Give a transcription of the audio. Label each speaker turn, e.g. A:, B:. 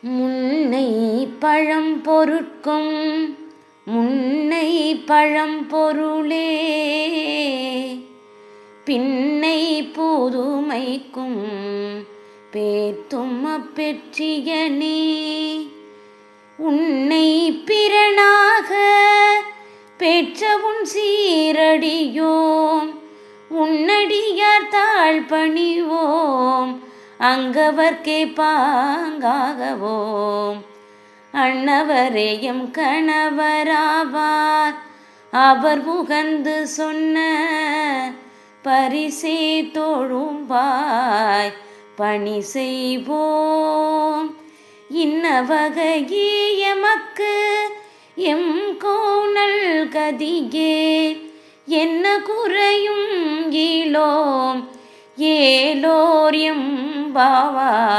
A: முன்னை பழம் பொருட்கும் முன்னை பழம் பொருளே பின்னை புதுமைக்கும் பேத்தும் அப்பெற்றியனே உன்னை பிறனாக பெற்ற உன் சீரடியோம் உன்னடியார் தாழ் பணிவோம் அங்கவர்க்கே பாங்காகவோம் அன்னவரேயும் கணவராவார் அவர் உகந்து சொன்ன பரிசே தொழும்பாய் பணி செய்வோம் இன்ன வகையே எமக்கு எம் கோணல் கதியே என்ன குறையும் ஈலோம் ஏலோர் எம்பாவாய்.